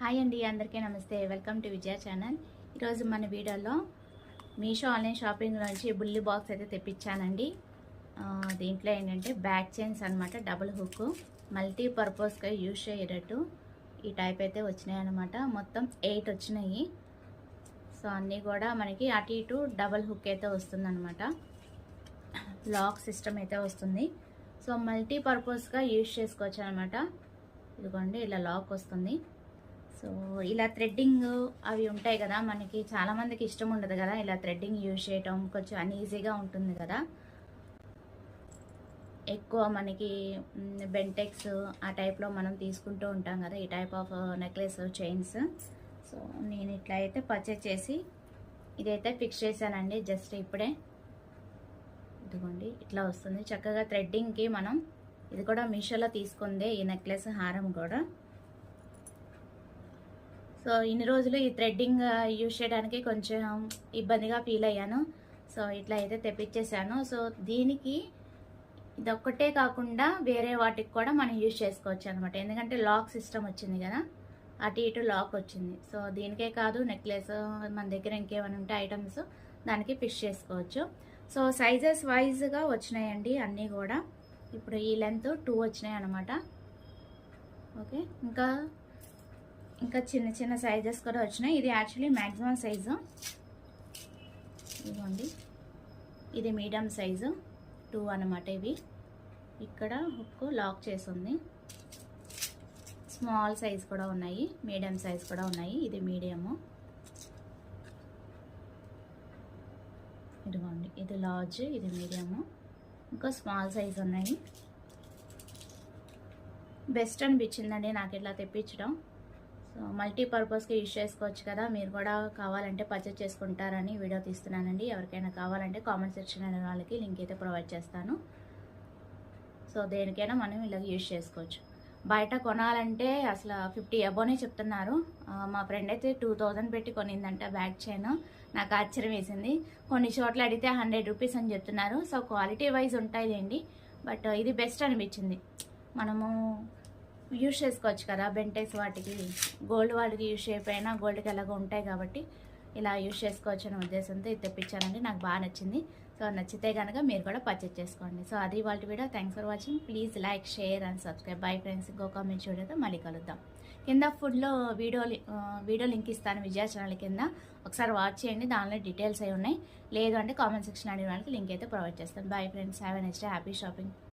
Hi అండి, అందరికీ నమస్తే. Welcome to Vijaya channel. ఈరోజు మన వీడియోలో మీషో ఆన్లైన్ షాపింగ్ నుంచి బుల్లి బాక్స్ అయితే తెప్పించానండి. దీంట్లో ఏంటంటే బ్యాక్ చైన్స్ అనమాట, డబుల్ హుక్, మల్టీపర్పస్గా యూజ్ అయ్యేటట్టు ఈ టైప్ అయితే వచ్చినాయి అనమాట. మొత్తం 8 వచ్చినాయి. సో అన్నీ కూడా మనకి అటు ఇటు డబుల్ హుక్ అయితే వస్తుందన్నమాట. లాక్ సిస్టమ్ అయితే వస్తుంది. సో మల్టీపర్పస్గా యూజ్ చేసుకోవచ్చు అనమాట. ఇదిగోండి, ఇలా లాక్ వస్తుంది. సో ఇలా థ్రెడ్డింగ్ అవి ఉంటాయి కదా, మనకి చాలామందికి ఇష్టం ఉండదు కదా ఇలా థ్రెడ్డింగ్ యూజ్ చేయటం, కొంచెం అన్ఈజీగా ఉంటుంది కదా. ఎక్కువ మనకి బెంటెక్స్ ఆ టైప్లో మనం తీసుకుంటూ ఉంటాం కదా, ఈ type of necklace chains. So నేను ఇట్లా అయితే పర్చేస్ చేసి ఇదైతే ఫిక్స్ చేశానండి జస్ట్ ఇప్పుడే. ఇదిగోండి, ఇట్లా వస్తుంది చక్కగా థ్రెడ్డింగ్కి. మనం ఇది కూడా మీషోలో తీసుకుందే, ఈ నెక్లెస్ హారం కూడా. సో ఇన్ని రోజులు ఈ థ్రెడ్డింగ్ యూజ్ చేయడానికి కొంచెం ఇబ్బందిగా ఫీల్ అయ్యాను. సో ఇట్లా అయితే తెప్పించేసాను. సో దీనికి ఇదొక్కటే కాకుండా వేరే వాటికి కూడా మనం యూజ్ చేసుకోవచ్చు అనమాట. ఎందుకంటే లాక్ సిస్టమ్ వచ్చింది కదా, అటు ఇటు లాక్ వచ్చింది. సో దీనికే కాదు, నెక్లెస్ మన దగ్గర ఇంకేమైనా ఉంటే ఐటమ్స్ దానికి ఫిక్స్ చేసుకోవచ్చు. సో సైజెస్ వైజ్గా వచ్చినాయండి అన్నీ కూడా. ఇప్పుడు ఈ లెంత్ 2 వచ్చినాయి అనమాట. ఓకే, ఇంకా చిన్న చిన్న సైజెస్ కూడా వచ్చినాయి. ఇది యాక్చువల్లీ మ్యాక్సిమం సైజు. ఇదిగోండి, ఇది మీడియం సైజు 2 అనమాట. ఇవి ఇక్కడ హుక్ లాక్ చేసి ఉంది. స్మాల్ సైజ్ కూడా ఉన్నాయి, మీడియం సైజ్ కూడా ఉన్నాయి. ఇది మీడియము. ఇదిగోండి, ఇది లార్జ్, ఇది మీడియము, ఇంకా స్మాల్ సైజ్ ఉన్నాయి. బెస్ట్ అనిపించిందండి నాకు ఇట్లా తెప్పించడం. సో మల్టీపర్పస్కి యూజ్ చేసుకోవచ్చు కదా, మీరు కూడా కావాలంటే పర్చేస్ చేసుకుంటారని వీడియో తీస్తున్నానండి. ఎవరికైనా కావాలంటే కామెంట్ సెక్షన్ అనే వాళ్ళకి లింక్ అయితే ప్రొవైడ్ చేస్తాను. సో దేనికైనా మనం ఇలా యూజ్ చేసుకోవచ్చు. బయట కొనాలంటే అసలు 50 అబోనే చెప్తున్నారు. మా ఫ్రెండ్ అయితే 2000 పెట్టి కొనిందంట బ్యాక్ చైన్. నాకు ఆశ్చర్యం వేసింది. కొన్ని చోట్ల అడిగితే 100 రూపీస్ అని చెప్తున్నారు. సో క్వాలిటీ వైజ్ ఉంటాయిలేండి, బట్ ఇది బెస్ట్ అనిపించింది. మనము యూజ్ చేసుకోవచ్చు కదా బెంటెక్స్ వాటికి, గోల్డ్ వాటికి యూజ్ చేయకపోయినా గోల్డ్కి ఎలాగో ఉంటాయి కాబట్టి ఇలా యూజ్ చేసుకోవచ్చు అనే ఉద్దేశంతో ఇది తెప్పించానండి. నాకు బాగా నచ్చింది. సో నచ్చితే కనుక మీరు కూడా పర్చేస్ చేసుకోండి. సో అది వాళ్ళ video. Thanks for watching. Please like, share and subscribe. Bye friends. ఇంకో కామెంట్ చూడేదో మళ్ళీ కలుద్దాం. కింద ఫుడ్లో వీడియో లింక్ ఇస్తాను విజయ ఛానల్ కింద, ఒకసారి వాచ్ చేయండి. దానిలో డీటెయిల్స్ అవి ఉన్నాయి. లేదు అంటే కామెంట్ సెక్షన్ అడిగిన వాళ్ళకి లింక్ అయితే ప్రొవైడ్ చేస్తాను. Bye friends. Have a next day. Happy shopping.